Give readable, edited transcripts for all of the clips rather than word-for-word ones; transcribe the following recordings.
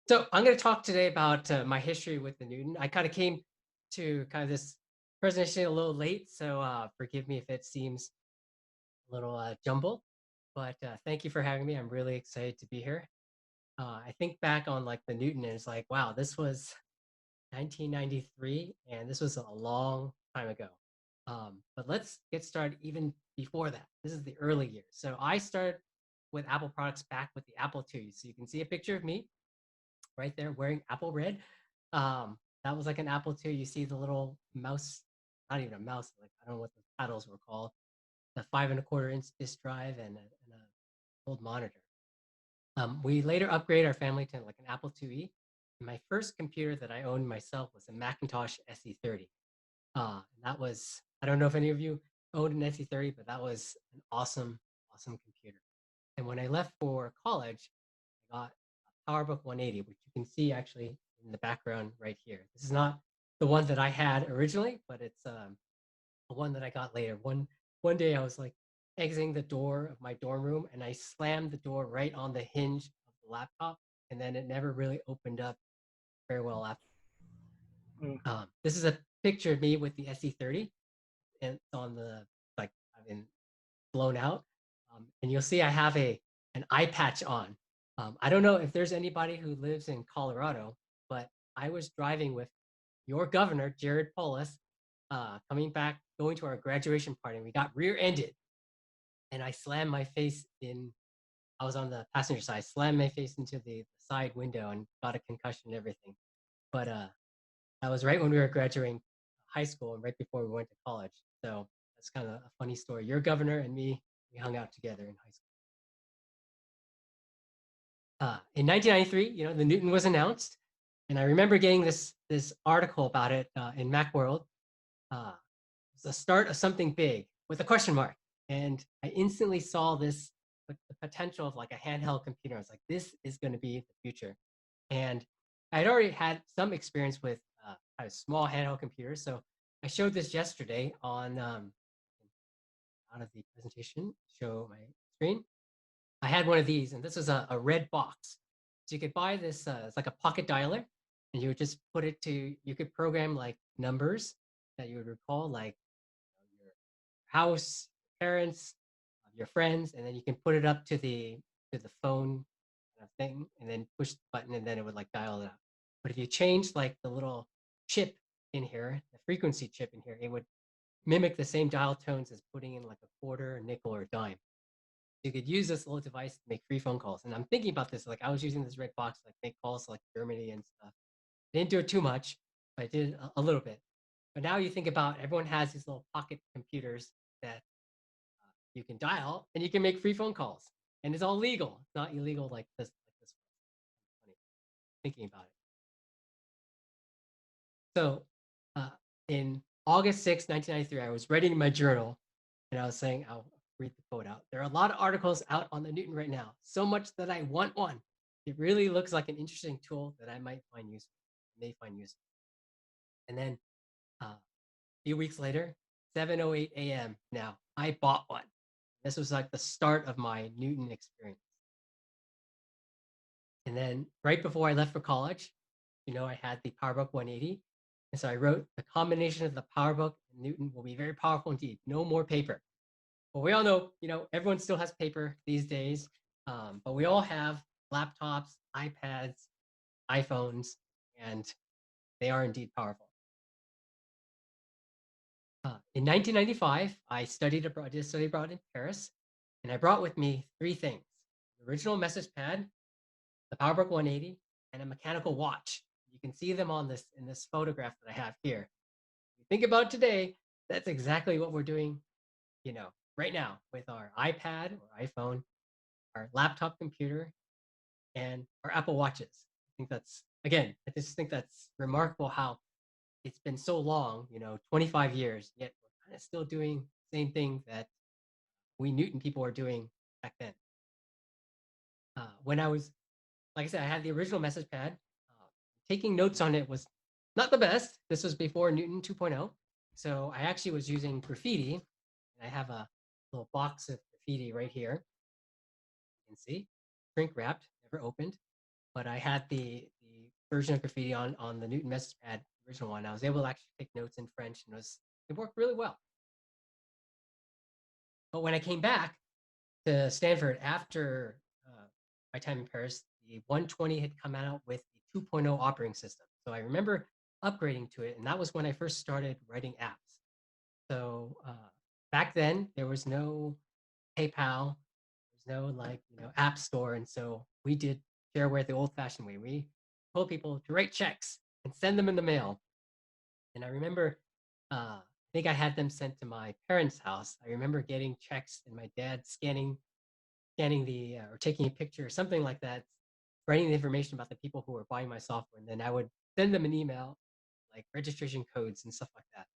So I'm going to talk today about my history with the Newton. I kind of came to kind of this presentation a little late, so forgive me if it seems a little jumbled. But thank you for having me. I'm really excited to be here. I think back on like the Newton, and it's like, wow, this was 1993, and this was a long time ago. But let's get started even before that. This is the early years. So I started with Apple products back with the Apple II. So you can see a picture of me right there wearing Apple Red. That was like an Apple II. You see the little mouse, not even a mouse, like I don't know what the paddles were called. The 5.25 inch disk drive and a old monitor. We later upgraded our family to like an Apple IIe. My first computer that I owned myself was a Macintosh SE30. And that was, I don't know if any of you owned an SE30, but that was an awesome, awesome computer. And when I left for college, I got a PowerBook 180, which you can see actually in the background right here. This is not the one that I had originally, but it's the one that I got later. One day I was like exiting the door of my dorm room and I slammed the door right on the hinge of the laptop, and then it never really opened up very well after. Mm. This is a picture of me with the SE30, and it's on the like I've been blown out, and you'll see I have a an eye patch on. I don't know if there's anybody who lives in Colorado, but I was driving with your governor, Jared Polis, coming back, going to our graduation party. And we got rear-ended, and I slammed my face in. I was on the passenger side, slammed my face into the side window, and got a concussion and everything. But that was right when we were graduating high school and right before we went to college. So that's kind of a funny story. Your governor and me, we hung out together in high school. In 1993, the Newton was announced, and I remember getting this article about it in MacWorld. It's the start of something big with a question mark, and I instantly saw this the potential of like a handheld computer. I was like, this is going to be the future, and I had already had some experience with kind of small handheld computers, so I showed this yesterday on out of the presentation. Show my screen. I had one of these, and this was a red box. So you could buy this. It's like a pocket dialer, and you would just put it to. You could program like numbers that you would recall, like your house, parents, your friends, and then you can put it up to the phone kind of thing, and then push the button, and then it would like dial it up. But if you change like the little chip in here, the frequency chip in here, it would mimic the same dial tones as putting in like a quarter, a nickel, or a dime. You could use this little device to make free phone calls. And I'm thinking about this, like I was using this red box to like make calls to like Germany and stuff. I didn't do it too much, but I did a little bit. But now you think about everyone has these little pocket computers that you can dial and you can make free phone calls. And it's all legal. It's not illegal like this was. Funny thinking about it. So uh, in August 6th, 1993, I was writing my journal and I was saying, I'll read the quote out. There are a lot of articles out on the Newton right now, so much that I want one. It really looks like an interesting tool that I might find useful, may find useful. And then a few weeks later, 7:08 a.m. now, I bought one. This was like the start of my Newton experience. And then right before I left for college, I had the PowerBook 180. And so I wrote the combination of the PowerBook and Newton will be very powerful indeed. No more paper. Well, we all know, everyone still has paper these days, but we all have laptops, iPads, iPhones, and they are indeed powerful. In 1995, I studied abroad, did a study abroad in Paris, and I brought with me three things: the original message pad, the PowerBook 180, and a mechanical watch. You can see them on this in this photograph that I have here. If you think about today, that's exactly what we're doing, right now with our iPad or iPhone, our laptop computer, and our Apple Watches. I think that's again, I just think that's remarkable how it's been so long, 25 years, yet we're kind of still doing the same thing that we Newton people were doing back then. When I was, like I said, I had the original message pad. Taking notes on it was not the best. This was before Newton 2.0. So I actually was using graffiti. And I have a little box of graffiti right here. You can see, shrink wrapped, never opened. But I had the version of graffiti on the Newton message pad, the original one. I was able to actually take notes in French, and it worked really well. But when I came back to Stanford after my time in Paris, the 120 had come out with the 2.0 operating system. So I remember upgrading to it, and that was when I first started writing apps. So back then, there was no PayPal, there's no app store, and so we did shareware the old-fashioned way. We told people to write checks and send them in the mail. And I remember, I think I had them sent to my parents' house. I remember getting checks and my dad scanning the or taking a picture or something like that, writing the information about the people who were buying my software, and then I would send them an email, like registration codes and stuff like that.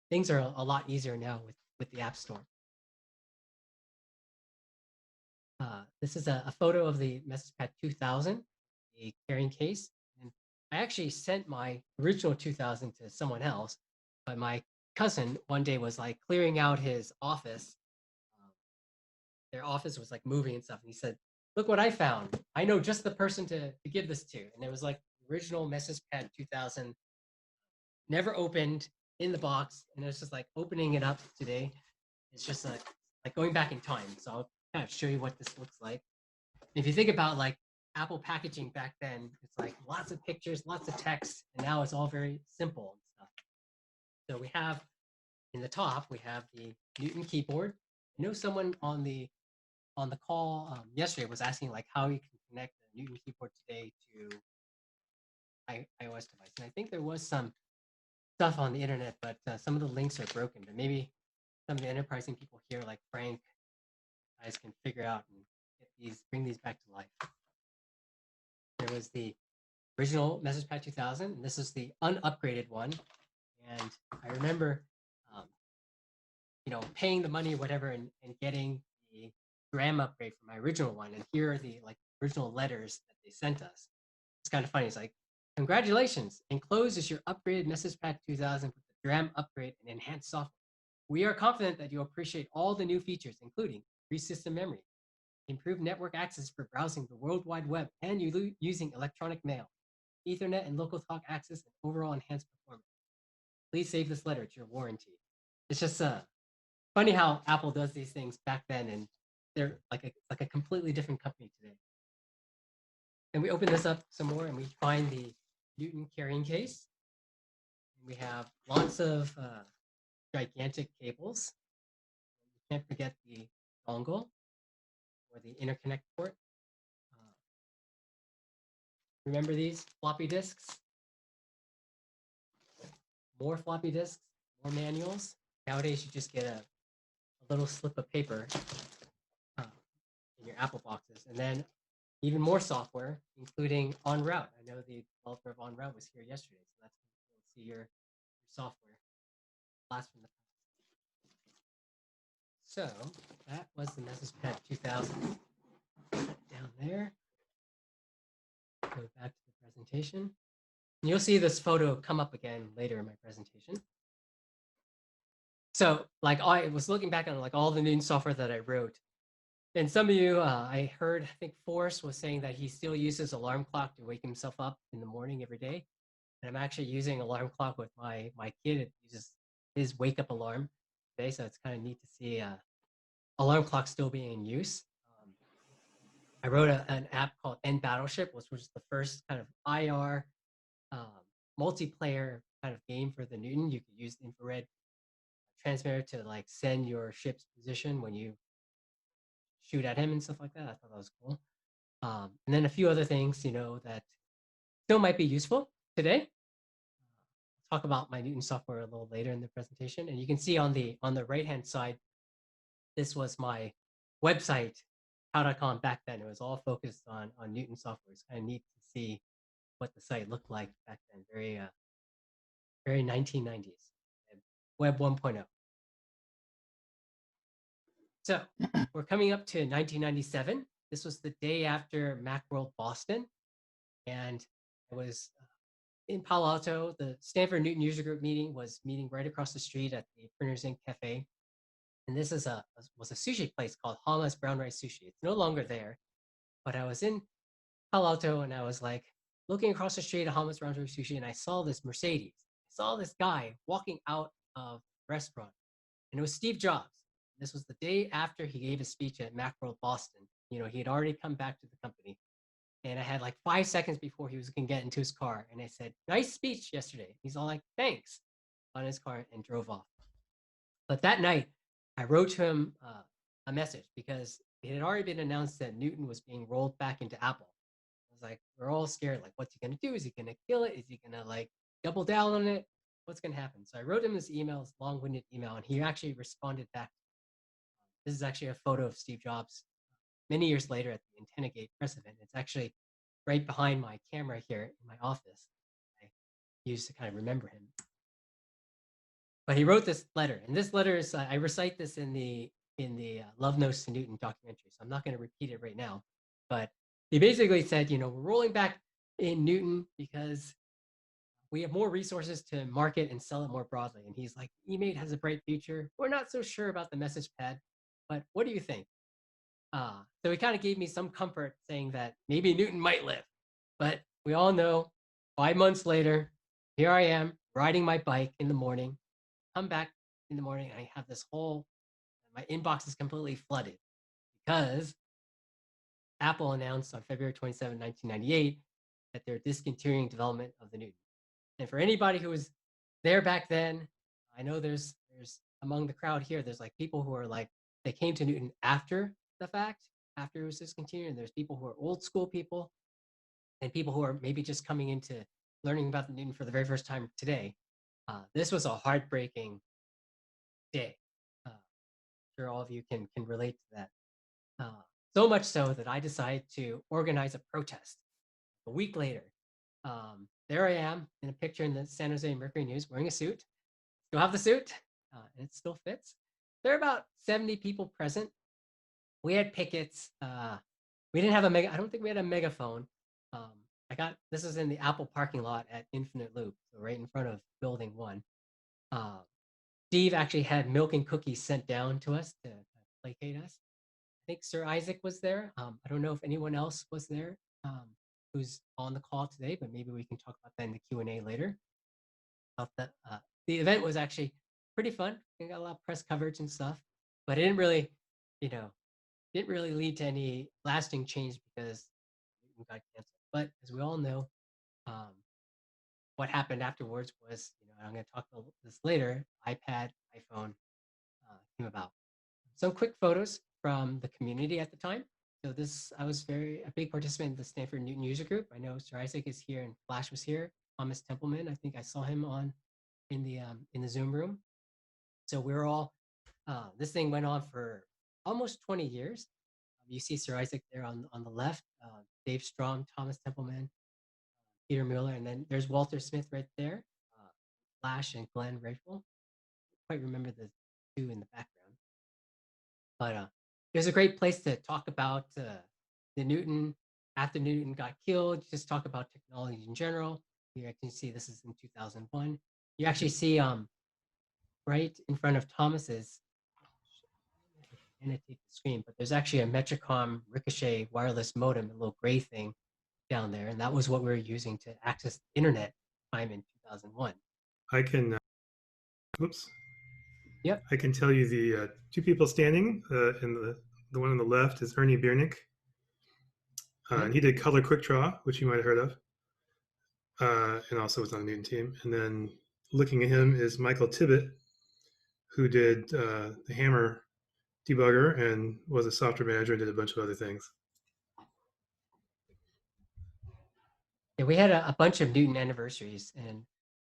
Things are a lot easier now with the App Store. This is a photo of the MessagePad 2000, the carrying case. And I actually sent my original 2000 to someone else, but my cousin one day was like clearing out his office. Their office was like moving and stuff. And he said, "Look what I found. I know just the person to give this to." And it was like the original MessagePad 2000, never opened, in the box. And it was just like opening it up today. It's just like going back in time. So I'll kind of show you what this looks like. If you think about like Apple packaging back then, it's like lots of pictures, lots of text, and now it's all very simple and stuff. So we have in the top, we have the Newton keyboard. I know someone on the call yesterday was asking like how you can connect the Newton keyboard today to iOS device, and I think there was some stuff on the internet, but some of the links are broken. But maybe some of the enterprising people here, like Frank, guys, can figure out and bring these back to life. There was the original MessagePad 2000, and this is the unupgraded one. And I remember, paying the money or whatever and getting the RAM upgrade for my original one. And here are the original letters that they sent us. It's kind of funny. It's like, "Congratulations! Enclosed is your upgraded MessagePad 2000 with the RAM upgrade and enhanced software. We are confident that you'll appreciate all the new features, including free system memory, improved network access for browsing the World Wide Web and using electronic mail, Ethernet and local talk access, and overall enhanced performance. Please save this letter to your warranty." It's just funny how Apple does these things back then, and they're like a completely different company today. And we open this up some more, and we find the Newton carrying case. We have lots of gigantic cables. You can't forget the dongle or the interconnect port. Remember these floppy disks? More floppy disks, more manuals. Nowadays, you just get a little slip of paper in your Apple boxes, and then even more software, including En Route. I know the developer of En Route was here yesterday, so that's cool to see your software blast from the past. So that was the MessagePad 2000. Down there. Go back to the presentation. And you'll see this photo come up again later in my presentation. So I was looking back on all the Newton software that I wrote. And some of you, I heard, I think Forrest was saying that he still uses alarm clock to wake himself up in the morning every day. And I'm actually using alarm clock with my kid. It uses his wake up alarm today. So it's kind of neat to see alarm clock still being in use. I wrote an app called End Battleship, which was the first kind of IR multiplayer kind of game for the Newton. You could use the infrared transmitter to send your ship's position when you shoot at him and stuff like that. I thought that was cool. And then a few other things, that still might be useful today. I'll talk about my Newton software a little later in the presentation. And you can see on the right-hand side, this was my website, how.com back then. It was all focused on Newton software. It's kind of neat to see what the site looked like back then. Very, very 1990s. Web 1.0. So we're coming up to 1997. This was the day after Macworld Boston. And I was in Palo Alto. The Stanford Newton User Group meeting was meeting right across the street at the Printers Ink Cafe. And this was a sushi place called Hama's Brown Rice Sushi. It's no longer there. But I was in Palo Alto, and I was like, looking across the street at Hamas Roundtree Sushi, and I saw this Mercedes. I saw this guy walking out of the restaurant, and it was Steve Jobs. This was the day after he gave his speech at Macworld Boston. He had already come back to the company, and I had like 5 seconds before he was going to get into his car, and I said, "Nice speech yesterday." He's all like, "Thanks," on his car and drove off. But that night, I wrote to him a message because it had already been announced that Newton was being rolled back into Apple. I was like, we're all scared. Like, what's he going to do? Is he going to kill it? Is he going to like double down on it? What's going to happen? So I wrote him this email, this long-winded email, and he actually responded back. This is actually a photo of Steve Jobs many years later at the Antenna Gate press event. It's actually right behind my camera here in my office. I used to kind of remember him. But he wrote this letter, and this letter is I recite this in the Love Notes to Newton documentary, so I'm not going to repeat it right now. But he basically said, we're rolling back in Newton because we have more resources to market and sell it more broadly. And he's like, eMate has a bright future. We're not so sure about the message pad, but what do you think? So he kind of gave me some comfort saying that maybe Newton might live. But we all know 5 months later, here I am riding my bike in the morning, come back in the morning, and I have this my inbox is completely flooded because Apple announced on February 27, 1998, that they're discontinuing development of the Newton. And for anybody who was there back then, I know there's among the crowd here, there's like people who are like, they came to Newton after the fact, after it was discontinued. And there's people who are old school people and people who are maybe just coming into learning about the Newton for the very first time today. This was a heartbreaking day. I'm sure all of you can relate to that. So much so that I decided to organize a protest. A week later, there I am in a picture in the San Jose Mercury News wearing a suit. Still have the suit, and it still fits. There are about 70 people present. We had pickets. We didn't have I don't think we had a megaphone. This is in the Apple parking lot at Infinite Loop, so right in front of Building 1. Steve actually had milk and cookies sent down to us to placate us. I think Sir Isaac was there. I don't know if anyone else was there who's on the call today, but maybe we can talk about that in the Q&A later. The event was actually pretty fun. We got a lot of press coverage and stuff, but it didn't really lead to any lasting change because it got canceled. But as we all know, what happened afterwards was, I'm going to talk about this later, iPad, iPhone came about. Some quick photos from the community at the time. So I was a big participant in the Stanford Newton user group. I know Sir Isaac is here and Flash was here. Thomas Templeman, I think I saw him in the Zoom room. So we were all, this thing went on for almost 20 years. You see Sir Isaac there on the left, Dave Strom, Thomas Templeman, Peter Mueller, and then there's Walter Smith right there, Flash and Glenn Rayful. I quite remember the two in the background. But it was a great place to talk about the Newton after Newton got killed, just talk about technology in general. Here I can see this is in 2001. You actually see right in front of Thomas's, annotate the screen, but there's actually a Metricom Ricochet wireless modem, a little gray thing down there. And that was what we were using to access the internet time in 2001. I can, oops. Yep. I can tell you the two people standing, and the one on the left is Ernie Biernick. And he did Color Quick Draw, which you might have heard of, and also was on the Newton team. And then looking at him is Michael Tibbett, who did the Hammer debugger and was a software manager and did a bunch of other things. Yeah, we had a bunch of Newton anniversaries, and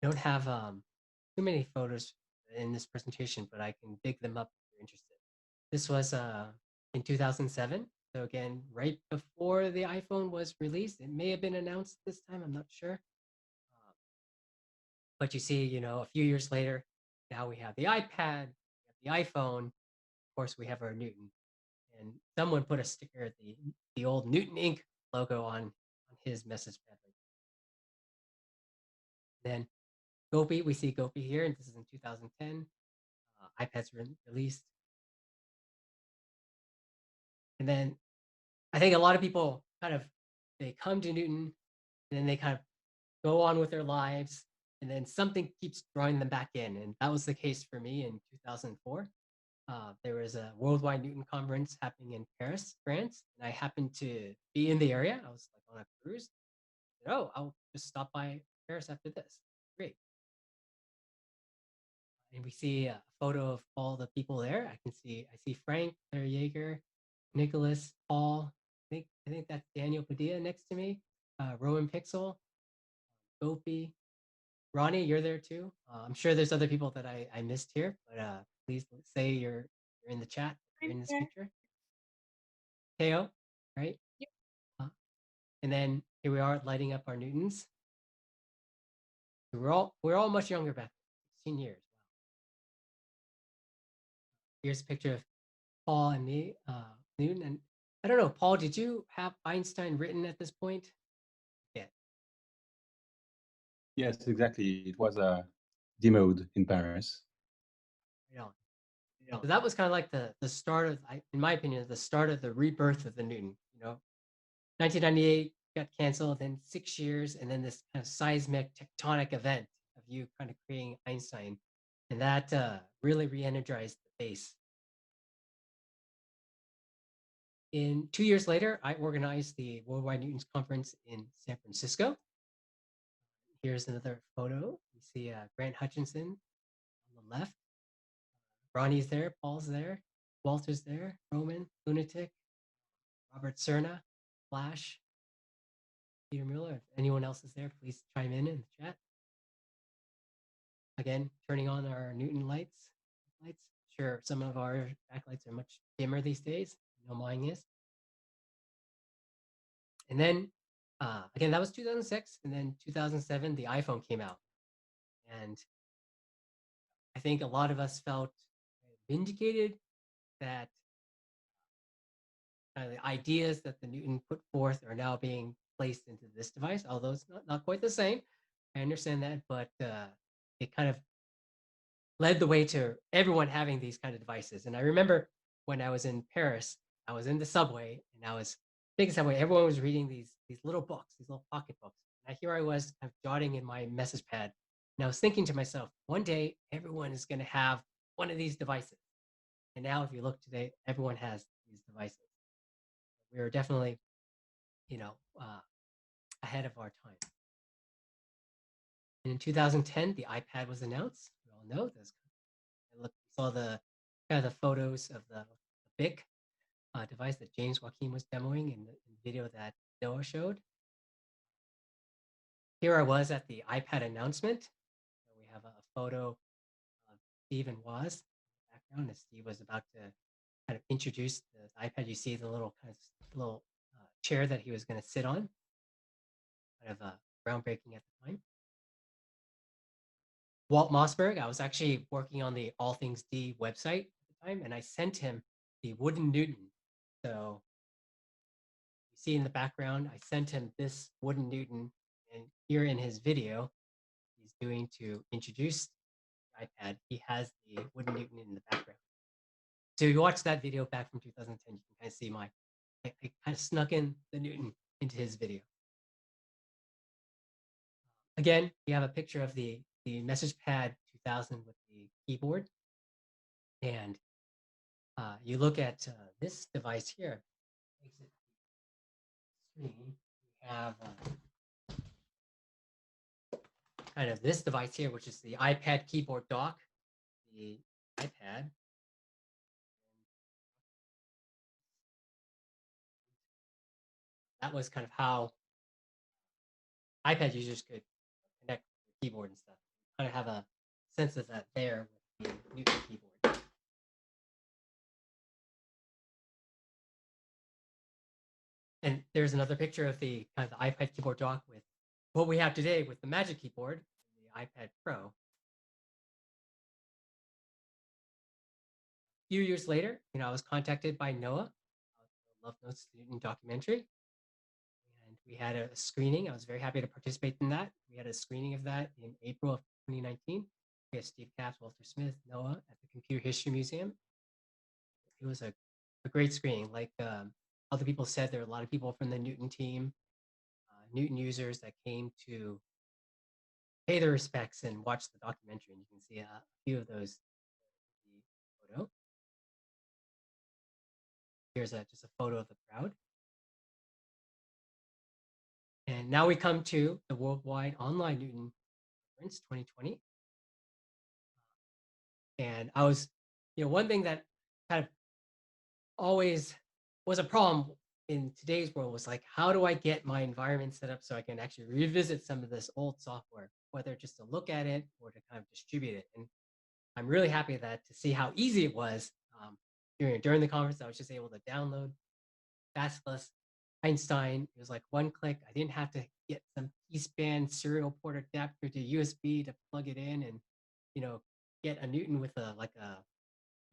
I don't have too many photos in this presentation, but I can dig them up if you're interested. This was in 2007. So again, right before the iPhone was released. It may have been announced this time, I'm not sure. But you see, a few years later, now we have the iPad, we have the iPhone, of course we have our Newton. And someone put a sticker, the old Newton Inc. logo on his message pad. Then Gopi, we see Gopi here, and this is in 2010. iPads were released. And then I think a lot of people they come to Newton and then they kind of go on with their lives, and then something keeps drawing them back in. And that was the case for me in 2004. There was a worldwide Newton conference happening in Paris, France, and I happened to be in the area. I was like on a cruise. I said, oh, I'll just stop by Paris after this. Great. And we see a photo of all the people there. I see Frank, Claire Yeager, Nicholas, Paul. I think that's Daniel Padilla next to me. Rowan Pixel, Gopi, Ronnie, you're there too. I'm sure there's other people that I missed here, but please say you're in the chat. You're I'm in this here. picture. KO, right? Yep. And then here we are lighting up our Newtons. We're all much younger back then, 16 years. Wow. Here's a picture of Paul and me, Newton. And I don't know, Paul, did you have Einstein written at this point? Yeah. Yes, exactly. It was a demoed in Paris. Right on. So that was kind of like the start of, in my opinion, the start of the rebirth of the Newton. 1998 got canceled, then 6 years, and then this kind of seismic tectonic event of you kind of creating Einstein, and that really re-energized the base. In 2 years later, I organized the Worldwide Newtons Conference in San Francisco. Here's another photo. You see Grant Hutchinson on the left. Ronnie's there, Paul's there, Walter's there, Roman, Lunatic, Robert Cerna, Flash, Peter Mueller. If anyone else is there, please chime in the chat. Again, turning on our Newton lights. Sure, some of our backlights are much dimmer these days. No, mine is. And then, again, that was 2006. And then 2007, the iPhone came out. And I think a lot of us felt vindicated that the ideas that the Newton put forth are now being placed into this device, although it's not quite the same. I understand that, but it kind of led the way to everyone having these kind of devices. And I remember when I was in Paris, I was in the subway and I was taking subway. Everyone was reading these little books, these little pocket books. And here I was kind of jotting in my message pad. And I was thinking to myself, one day everyone is going to have one of these devices. And now, if you look today, everyone has these devices. We were definitely, ahead of our time. And in 2010, the iPad was announced. We all know this. We saw the kind of the photos of the BIC device that James Joaquin was demoing in the video that Noah showed. Here I was at the iPad announcement. So we have a photo of Steve and Woz in the background as Steve was about to kind of introduce the iPad. You see the little chair that he was going to sit on. Kind of groundbreaking at the time. Walt Mossberg, I was actually working on the All Things D website at the time, and I sent him the wooden Newton. So you see in the background, I sent him this wooden Newton, and here in his video, he's doing to introduce the iPad. He has the wooden Newton in the background. So if you watch that video back from 2010, you can kind of see I kind of snuck in the Newton into his video. Again, you have a picture of the Message Pad 2000 with the keyboard. And you look at this device here. Exit screen. We have kind of this device here, which is the iPad keyboard dock. The iPad. That was kind of how iPad users could connect the keyboard and stuff. Kind of have a sense of that there with the Newton keyboard. And there's another picture of the kind of the iPad keyboard dock with what we have today with the Magic Keyboard, the iPad Pro. A few years later, I was contacted by Noah, the Love Notes Newton documentary, and we had a screening. I was very happy to participate in that. We had a screening of that in April of 2019. We had Steve Capps, Walter Smith, Noah at the Computer History Museum. It was a great screening. Like other people said, there were a lot of people from the Newton team. Newton users that came to pay their respects and watch the documentary. And you can see a few of those in the photo. Here's just a photo of the crowd. And now we come to the Worldwide Online Newton Conference 2020. And I was, one thing that kind of always was a problem in today's world was like, how do I get my environment set up so I can actually revisit some of this old software, whether just to look at it or to kind of distribute it. And I'm really happy to see how easy it was during the conference. I was just able to download Basilisk Einstein. It was like one click. I didn't have to get some P-span serial port adapter to USB to plug it in and, get a Newton with a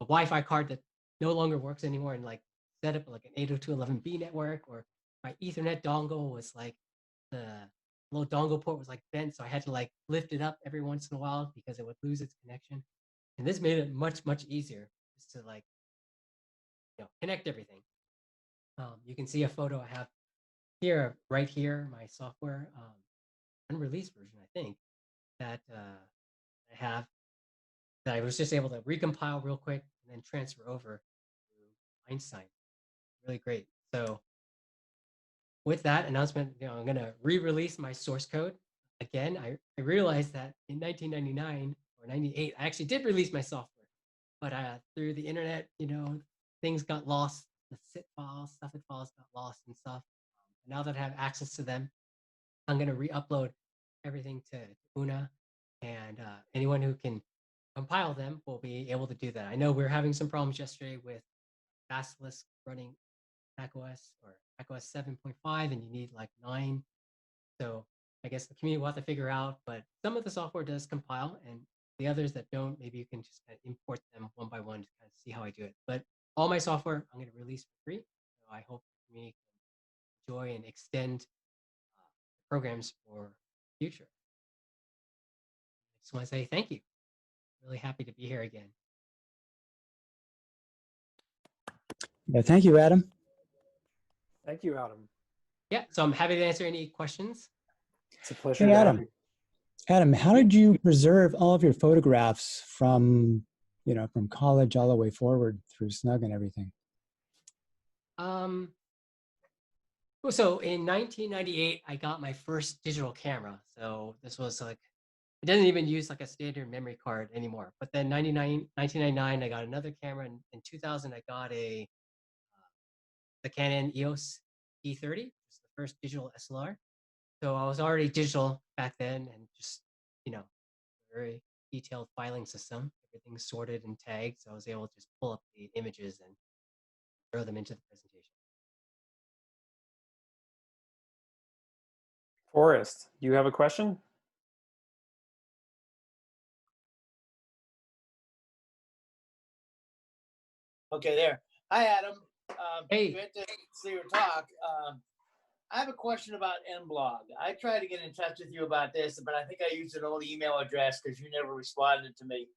Wi-Fi card that no longer works anymore and like set up like an 802.11b network, or my Ethernet dongle was like the little dongle port was like bent, so I had to like lift it up every once in a while because it would lose its connection. And this made it much easier just to like connect everything. You can see a photo I have here, right here, my software unreleased version, I think, that I have, that I was just able to recompile real quick and then transfer over to Einstein. Really great. So with that announcement, I'm going to re-release my source code. Again, I realized that in 1999 or 98, I actually did release my software, but through the internet, things got lost. The SIT files, SUFFIT files got lost and stuff. Now that I have access to them, I'm going to re-upload everything to Una, and anyone who can compile them will be able to do that. I know we were having some problems yesterday with Basilisk running macOS or macOS 7.5, and you need like 9. So I guess the community will have to figure out, but some of the software does compile, and the others that don't, maybe you can just kind of import them one by one to kind of see how I do it. But all my software I'm going to release for free. So I hope the community can enjoy and extend programs for the future. I just want to say thank you. Really happy to be here again. Yeah, thank you, Adam. Thank you, Adam. Yeah, so I'm happy to answer any questions. It's a pleasure Hey, to have Adam. you. Adam, how did you preserve all of your photographs from, from college all the way forward through Snug and everything? So in 1998, I got my first digital camera. So this was like, it doesn't even use like a standard memory card anymore. But then 1999, I got another camera. And in 2000, I got the Canon EOS E30, which is the first digital SLR. So I was already digital back then, and just, very detailed filing system. Everything's sorted and tagged. So I was able to just pull up the images and throw them into the presentation. Forrest, you have a question? Okay, there. Hi, Adam. Hey. Great to see your talk. I have a question about nblog. I tried to get in touch with you about this, but I think I used an old email address because you never responded to me.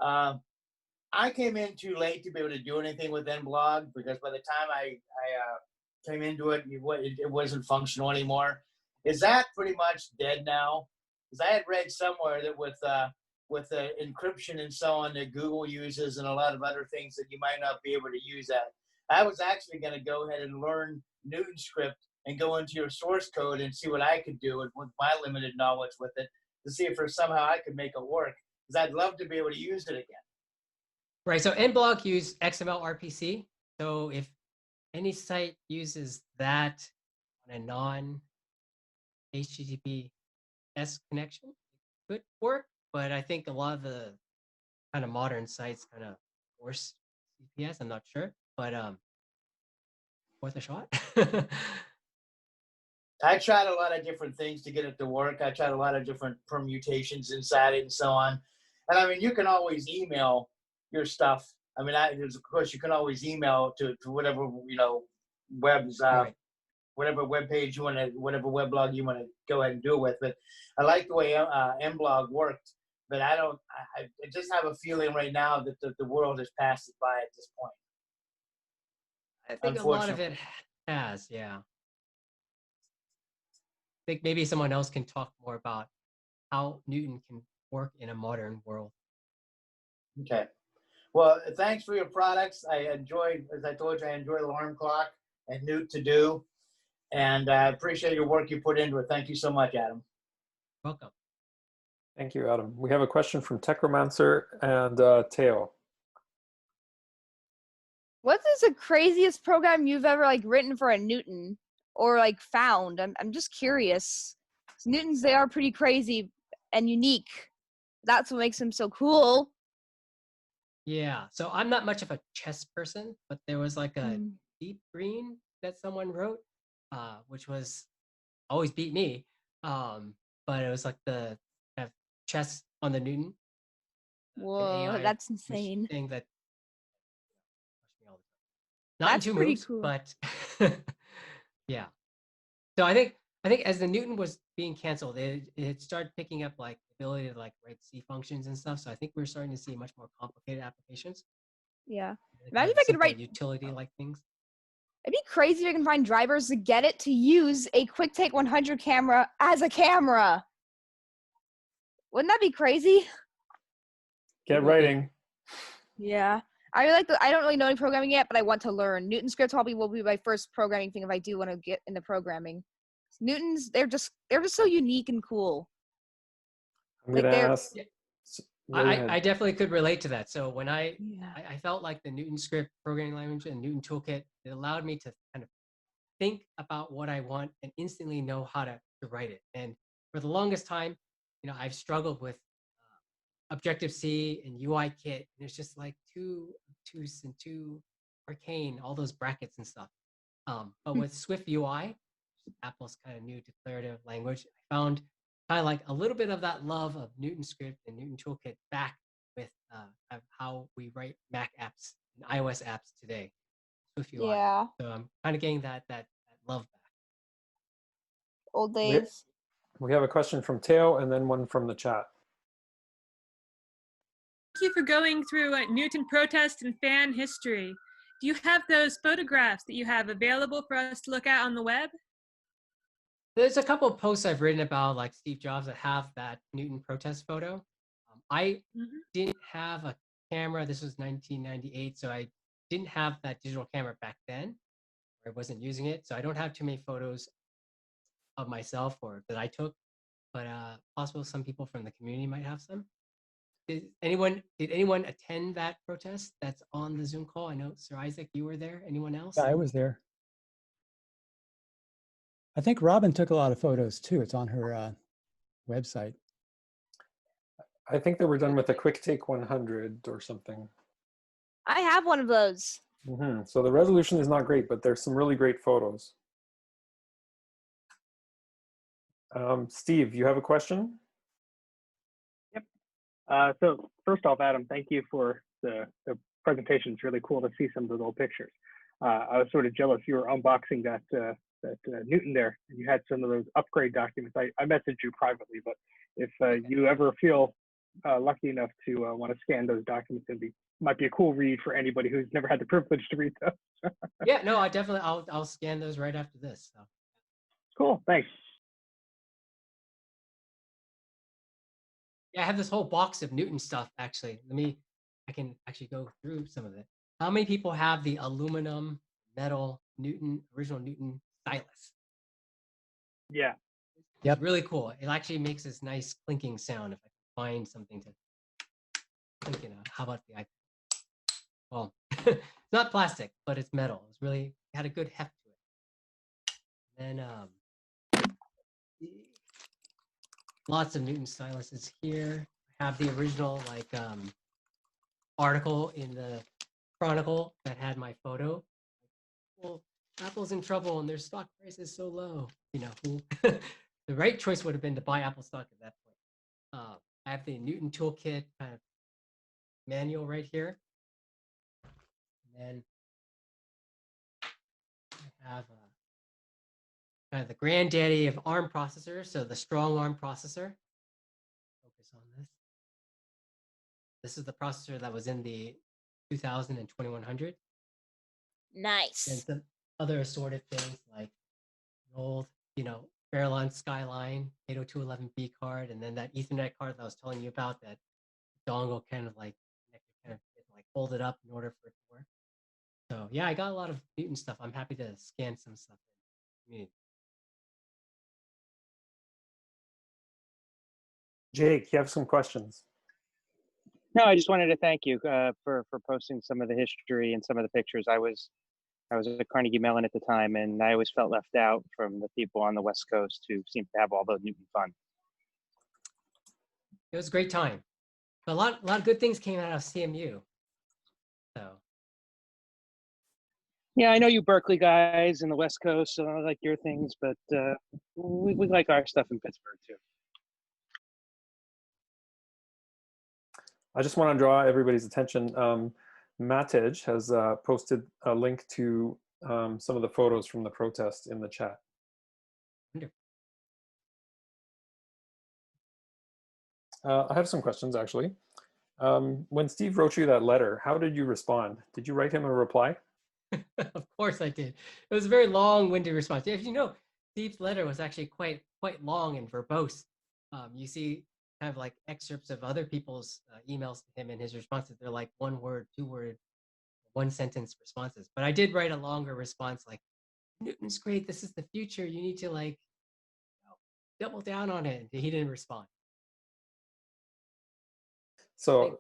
I came in too late to be able to do anything with nblog because by the time I came into it, it wasn't functional anymore. Is that pretty much dead now? Because I had read somewhere that with the encryption and so on that Google uses and a lot of other things that you might not be able to use that. I was actually going to go ahead and learn Newton script and go into your source code and see what I could do with my limited knowledge with it to see if somehow I could make it work. Because I'd love to be able to use it again. Right. So nblog use XML RPC. So if any site uses that on a non-HTTPS connection, it could work. But I think a lot of the kind of modern sites kind of force CPS. I'm not sure, but worth a shot. I tried a lot of different things to get it to work. I tried a lot of different permutations inside it and so on. And I mean, you can always email your stuff. I mean, of course, you can always email to whatever, webs, Right. whatever web page you want to, whatever weblog you want to go ahead and do it with. But I like the way nblog worked. But I just have a feeling right now that the world has passed it by at this point. I think a lot of it has, yeah. think maybe someone else can talk more about how Newton can work in a modern world. Okay. Well, thanks for your products. I enjoyed, as I told you, I enjoy Alarm Clock and Newt to Do. And I appreciate your work you put into it. Thank you so much, Adam. Welcome. Thank you, Adam. We have a question from Techromancer and Teo. What is the craziest program you've ever like written for a Newton or like found? I'm just curious. Newtons, they are pretty crazy and unique. That's what makes them so cool. Yeah, so I'm not much of a chess person, but there was like a deep green that someone wrote, which was always beat me. But it was like the kind of chess on the Newton, an Whoa, AI that's insane. thing that not That's in two pretty moves, cool. but yeah. So I think as the Newton was being canceled, it started picking up like the ability to like write C functions and stuff. So I think we're starting to see much more complicated applications. Yeah. Like Imagine kind if of I could simple write. utility like things. It'd be crazy if I can find drivers to get it to use a quick take 100 camera as a camera. Wouldn't that be crazy? Get writing. Yeah. I don't really know any programming yet, but I want to learn. Newton scripts probably will be my first programming thing if I do want to get into programming. Newtons, they're just so unique and cool. I'm Like gonna they're ask. Yeah. Go ahead. I definitely could relate to that. So when yeah. I felt like the Newton script programming language and Newton toolkit, it allowed me to kind of think about what I want and instantly know how to write it. And for the longest time, I've struggled with Objective-C and UI-Kit. And it's just like too obtuse and too arcane, all those brackets and stuff. But with Swift UI, Apple's kind of new declarative language, I found kind of like a little bit of that love of Newton script and Newton toolkit back with how we write Mac apps and iOS apps today, Swift UI. Yeah. So I'm kind of getting that love back. Old We- days. We have a question from Teo and then one from the chat. Thank you for going through Newton protest and fan history. Do you have those photographs that you have available for us to look at on the web? There's a couple of posts I've written about like Steve Jobs that have that Newton protest photo. I didn't have a camera. This was 1998, so I didn't have that digital camera back then. Or I wasn't using it, so I don't have too many photos of myself or that I took. But possible some people from the community might have some. Did anyone attend that protest that's on the Zoom call? I know Sir Isaac, you were there. Anyone else? Yeah, I was there. I think Robin took a lot of photos too. It's on her website. I think they were done with a quick take 100 or something. I have one of those. So the resolution is not great, but there's some really great photos. Steve, you have a question? So first off, Adam, thank you for the presentation. It's really cool to see some of those old pictures. I was sort of jealous you were unboxing that Newton there, and you had some of those upgrade documents. I messaged you privately, but if you ever feel lucky enough to want to scan those documents, might be a cool read for anybody who's never had the privilege to read those. Yeah, no, I'll scan those right after this. So. Cool, thanks. Yeah, I have this whole box of Newton stuff, actually. I can actually go through some of it. How many people have the aluminum metal original Newton stylus? Yeah. Yep. It's really cool. It actually makes this nice clinking sound if I can find something to clink it on. How about the iPad? Well, it's not plastic, but it's metal. It had a good heft to it. And lots of Newton styluses here. I have the original article in the Chronicle that had my photo. Well, Apple's in trouble and their stock price is so low. The right choice would have been to buy Apple stock at that point. I have the Newton Toolkit kind of manual right here. And then I have kind of the granddaddy of ARM processors, so the strong ARM processor. Focus on this. This is the processor that was in the 2000 and 2100. Nice. And some other assorted things like old, Fairlawn Skyline 802.11b card, and then that Ethernet card that I was telling you about, that dongle kind of like fold it up in order for it to work. So yeah, I got a lot of Newton stuff. I'm happy to scan some stuff in. Jake, you have some questions. No, I just wanted to thank you for posting some of the history and some of the pictures. I was at Carnegie Mellon at the time, and I always felt left out from the people on the West Coast who seem to have all the Newton fun. It was a great time. But a lot of good things came out of CMU. So Yeah, I know you Berkeley guys and the West Coast, so I like your things, but we like our stuff in Pittsburgh too. I just want to draw everybody's attention. Matej has posted a link to some of the photos from the protest in the chat. I have some questions, actually. When Steve wrote you that letter, how did you respond? Did you write him a reply? Of course I did. It was a very long-winded response. If you know, Steve's letter was actually quite long and verbose. You see kind of like excerpts of other people's emails to him, and his responses, they're like 1 word, 2 word, 1 sentence responses. But I did write a longer response like, Newton's great, this is the future, you need to like double down on it. He didn't respond. So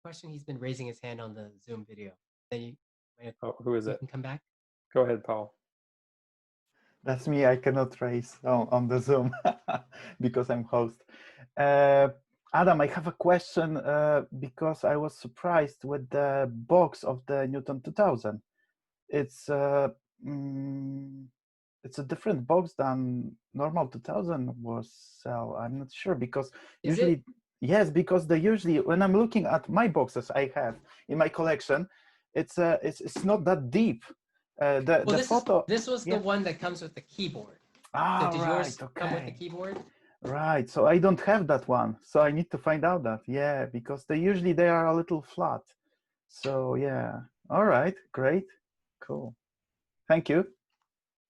question, he's been raising his hand on the Zoom video. Then you who is it? Can come back. Go ahead, Paul. That's me. I cannot raise on the Zoom because I'm host. Adam, I have a question because I was surprised with the box of the Newton 2000. It's a different box than normal 2000 was sell. I'm not sure because usually, yes, because they usually, when I'm looking at my boxes I have in my collection, it's not that deep. This was the one that comes with the keyboard. Ah, so did yours come with the okay. keyboard? Right. So I don't have that one. So I need to find out that. Yeah, because they are a little flat. So yeah. All right. Great. Cool. Thank you.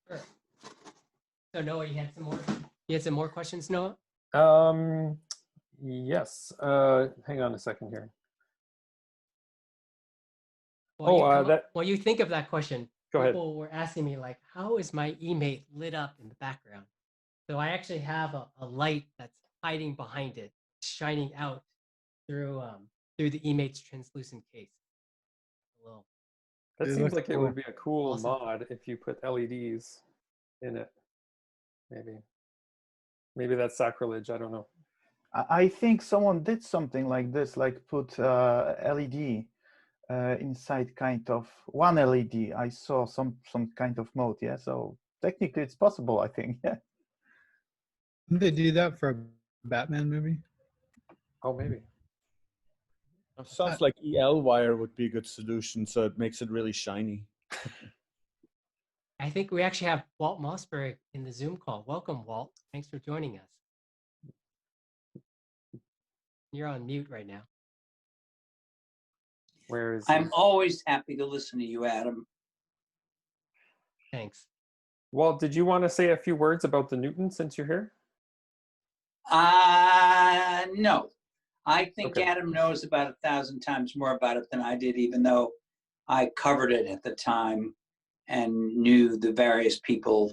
Sure. So Noah, you had some more questions, Noah? Yes. Hang on a second here. While you think of that question, go ahead. People were asking me like, how is my eMate lit up in the background? So I actually have a light that's hiding behind it, shining out through the eMate's translucent case. That seems like it would be a cool mod if you put LEDs in it. Maybe that's sacrilege. I don't know. I think someone did something like this, like put LED inside kind of one LED. I saw some kind of mode. Yeah, so technically it's possible, I think. Yeah. Didn't they do that for a Batman movie? Oh, maybe. Sounds like EL wire would be a good solution, so it makes it really shiny. I think we actually have Walt Mossberg in the Zoom call. Welcome, Walt. Thanks for joining us. You're on mute right now. Where is I'm always happy to listen to you, Adam. Thanks. Walt, did you want to say a few words about the Newton since you're here? No. I think Okay. Adam knows about 1,000 times more about it than I did, even though I covered it at the time and knew the various people,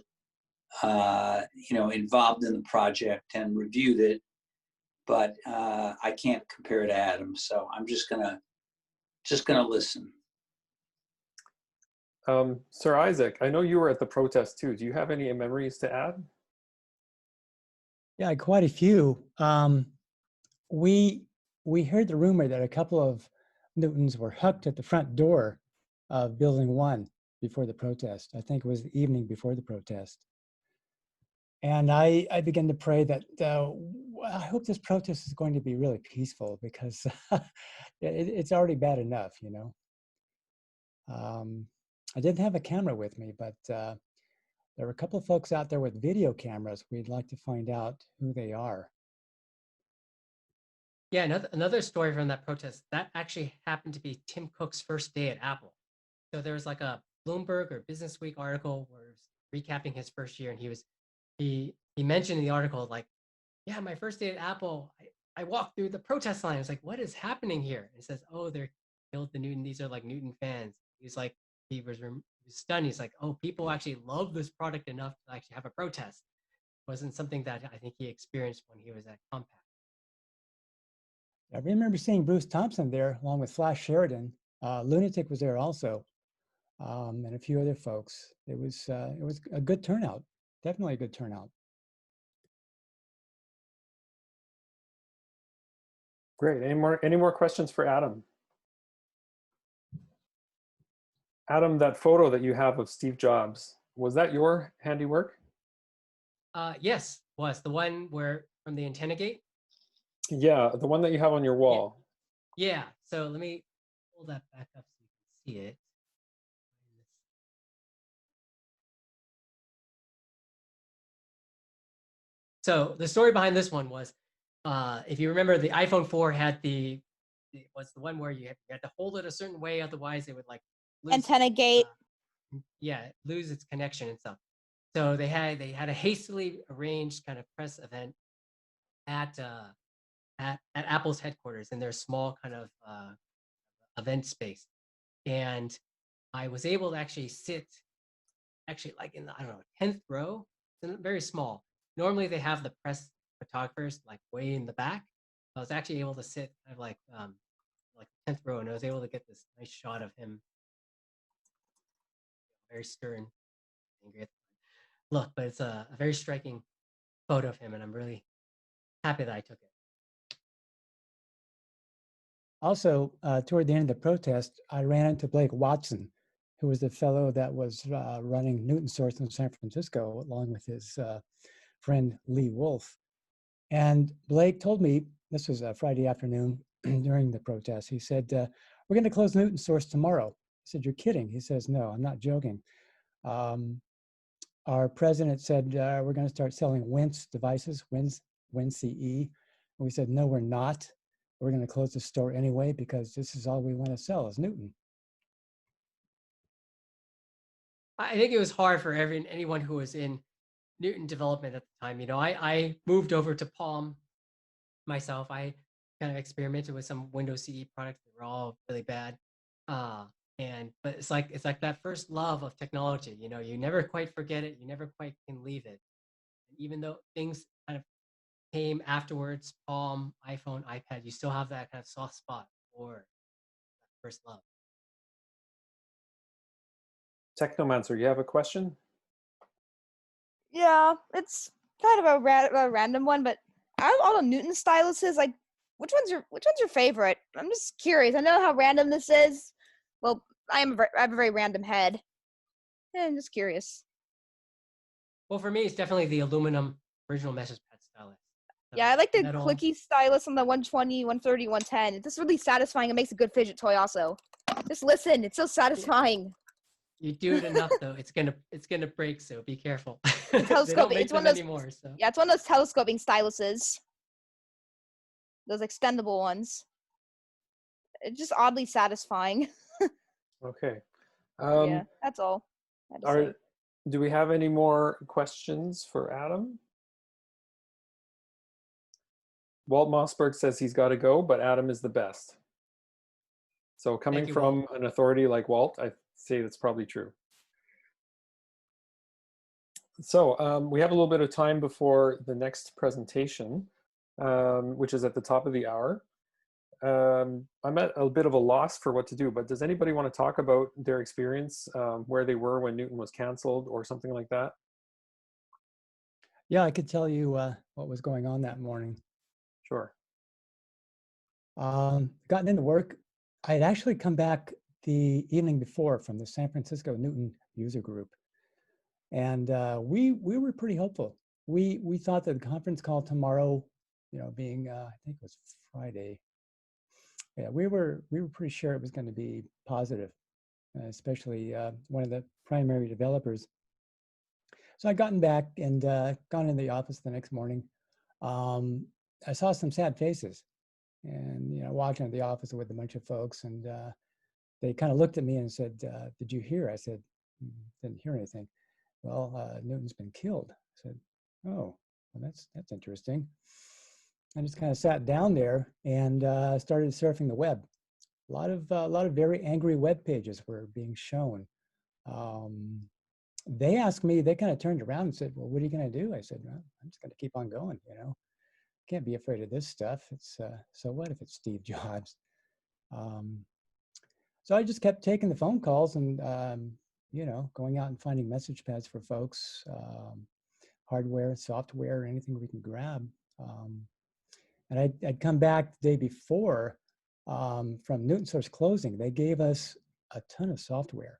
involved in the project and reviewed it. But I can't compare it to Adam, so I'm just gonna listen. Sir Isaac, I know you were at the protest too. Do you have any memories to add? Yeah, quite a few. We heard the rumor that a couple of Newtons were hooked at the front door of Building 1 before the protest. I think it was the evening before the protest. And I began to pray that I hope this protest is going to be really peaceful because it's already bad enough, you know. I didn't have a camera with me, but there were a couple of folks out there with video cameras. We'd like to find out who they are. Yeah, another story from that protest, that actually happened to be Tim Cook's first day at Apple. So there was like a Bloomberg or Business Week article where he was recapping his first year, and he was he mentioned in the article, like, yeah, my first day at Apple, I walked through the protest line. I was like, what is happening here? And it says, oh, they're killed the Newton. These are like Newton fans. He's like, he was stunned. He's like, oh, people actually love this product enough to actually have a protest. It wasn't something that I think he experienced when he was at Compact. I remember seeing Bruce Thompson there along with Flash Sheridan. Lunatic was there also, and a few other folks. It was a good turnout, definitely a good turnout. Great. Any more questions for Adam? Adam, that photo that you have of Steve Jobs, was that your handiwork? Yes, was the one where from the antenna gate. Yeah, the one that you have on your wall. Yeah. So let me pull that back up so you can see it. So the story behind this one was, if you remember, the iPhone 4 had was the one where you had to hold it a certain way, otherwise it would like lose, Antenna gate. lose its connection and stuff. So they had a hastily arranged kind of press event at Apple's headquarters in their small kind of event space, and I was able to actually sit, like in the, I don't know, 10th row. It's very small. Normally they have the press photographers like way in the back. I was actually able to sit kind of like 10th row, and I was able to get this nice shot of him, very stern, angry at the look. But it's a very striking photo of him, and I'm really happy that I took it. Also, toward the end of the protest, I ran into Blake Watson, who was the fellow that was running Newton Source in San Francisco, along with his friend Lee Wolf. And Blake told me, this was a Friday afternoon during the protest, he said, we're going to close Newton Source tomorrow. I said, you're kidding. He says, no, I'm not joking. Our president said, we're going to start selling Wince devices, Wince CE. And we said, no, we're not. We're going to close the store anyway because this is all we want to sell is Newton. I think it was hard for anyone who was in Newton development at the time. You know, I moved over to Palm myself. I kind of experimented with some Windows CE products that were all really bad. But it's like that first love of technology. You know, you never quite forget it. You never quite can leave it. And even though things kind of came afterwards, Palm, iPhone, iPad, you still have that kind of soft spot for that first love. Technomancer, you have a question? Yeah, it's kind of a random one, but out of all the Newton styluses, like which one's your favorite? I'm just curious. I know how random this is. Well, I have a very random head. I'm just curious. Well, for me, it's definitely the aluminum original message pad stylus. Yeah, I like the metal. clicky stylus on the 120, 130, 110. It's just really satisfying. It makes a good fidget toy also. Just listen, it's so satisfying. You do it enough though, it's gonna break, so be careful. Telescope, They don't make it's one them of those, anymore, so. Yeah, it's one of those telescoping styluses. Those extendable ones. It's just oddly satisfying. Okay. Yeah, that's all I had to say. Do we have any more questions for Adam? Walt Mossberg says he's got to go, but Adam is the best. So coming from an authority like Walt, I say that's probably true. So we have a little bit of time before the next presentation, which is at the top of the hour. I'm at a bit of a loss for what to do, but does anybody want to talk about their experience, where they were when Newton was canceled or something like that? Yeah, I could tell you what was going on that morning. Sure. Gotten into work. I had actually come back the evening before from the San Francisco Newton user group. And we were pretty hopeful. We thought that the conference call tomorrow, you know, being I think it was Friday. Yeah, we were pretty sure it was going to be positive, especially one of the primary developers. So I'd gotten back and gone into the office the next morning. I saw some sad faces, and you know, walking into the office with a bunch of folks, and they kind of looked at me and said, "Did you hear?" I said, "Didn't hear anything." Well, Newton's been killed. I said, Oh, well, that's interesting. I just kind of sat down there and started surfing the web. A lot of very angry web pages were being shown. They asked me, they kind of turned around and said, well, what are you going to do? I said, well, I'm just going to keep on going, you know. Can't be afraid of this stuff. It's so what if it's Steve Jobs? So I just kept taking the phone calls and you know, going out and finding message pads for folks, hardware, software, anything we can grab. And I'd come back the day before from Newton Source closing. They gave us a ton of software.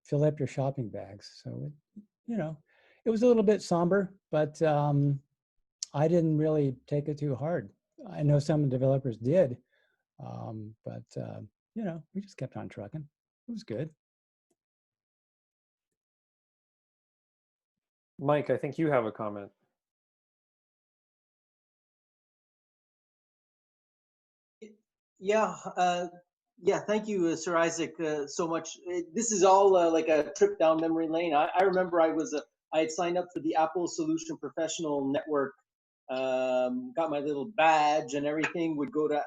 Fill up your shopping bags. So, you know, it was a little bit somber, but I didn't really take it too hard. I know some developers did, but you know, we just kept on trucking. It was good. Mike, I think you have a comment. Yeah, yeah. Thank you, Sir Isaac, so much. This is all like a trip down memory lane. I remember I had signed up for the Apple Solution Professional Network, got my little badge and everything. Would go to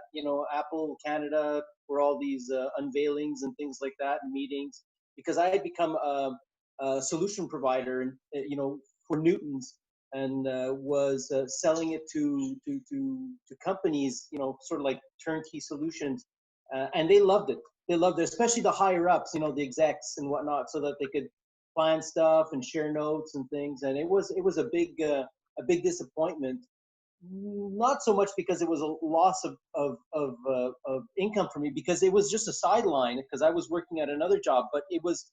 Apple Canada for all these unveilings and things like that, and meetings, because I had become a solution provider, and for Newton's, and was selling it to companies, sort of like turnkey solutions, and they loved it. They loved it, especially the higher ups, the execs and whatnot, so that they could plan stuff and share notes and things. And it was a big disappointment. Not so much because it was a loss of income for me, because it was just a sideline, because I was working at another job, but it was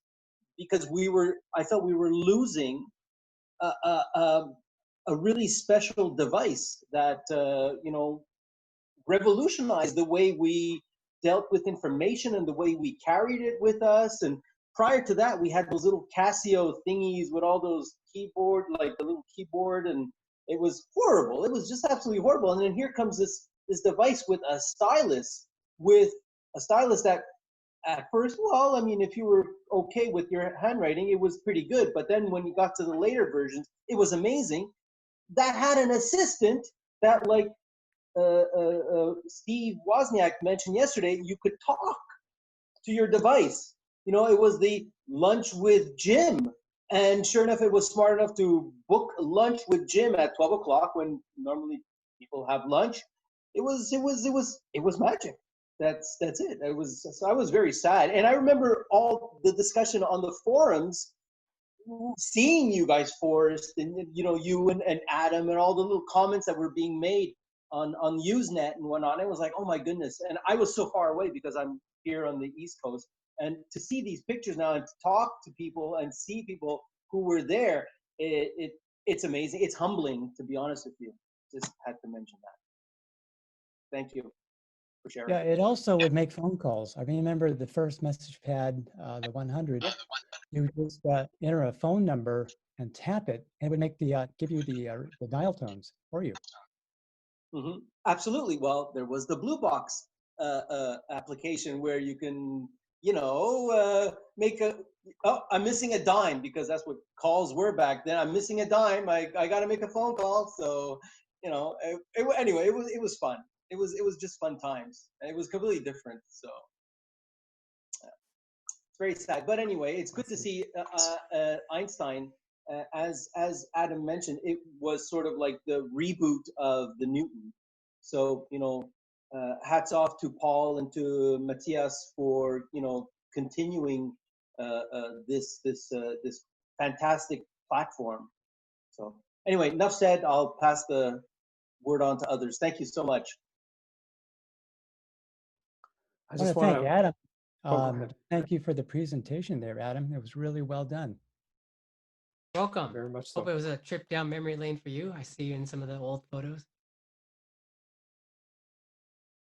because I felt we were losing a really special device that revolutionized the way we dealt with information and the way we carried it with us. And prior to that, we had those little Casio thingies with all those keyboard, like the little keyboard, and it was horrible. It was just absolutely horrible. And then here comes this device with a stylus, that at first, well, I mean, if you were okay with your handwriting, it was pretty good. But then when you got to the later versions, it was amazing. That had an assistant that, like Steve Wozniak mentioned yesterday, you could talk to your device. It was the lunch with Jim. And sure enough, it was smart enough to book lunch with Jim at 12 o'clock when normally people have lunch. It was magic. That's it. I was very sad. And I remember all the discussion on the forums, seeing you guys, Forrest, and you and Adam, and all the little comments that were being made on Usenet and whatnot. It was like, oh my goodness. And I was so far away because I'm here on the East Coast. And to see these pictures now and to talk to people and see people who were there, it's amazing. It's humbling, to be honest with you. Just had to mention that. Thank you for sharing. Yeah, it also would make phone calls. I remember the first message pad, the 100. You just enter a phone number and tap it, and it would make give you the dial tones for you. Mm-hmm. Absolutely. Well, there was the Blue Box application where you can, make I'm missing a dime, because that's what calls were back then. I'm missing a dime. I got to make a phone call. So, anyway, it was fun. It was just fun times. And it was completely different. So it's very sad. But anyway, it's good to see Einstein. As Adam mentioned, it was sort of like the reboot of the Newton. So, hats off to Paul and to Matthias for, continuing this fantastic platform. So anyway, enough said. I'll pass the word on to others. Thank you so much. I just want to thank Adam. Oh, thank you for the presentation there, Adam. It was really well done. Welcome. Very much so. Hope it was a trip down memory lane for you. I see you in some of the old photos.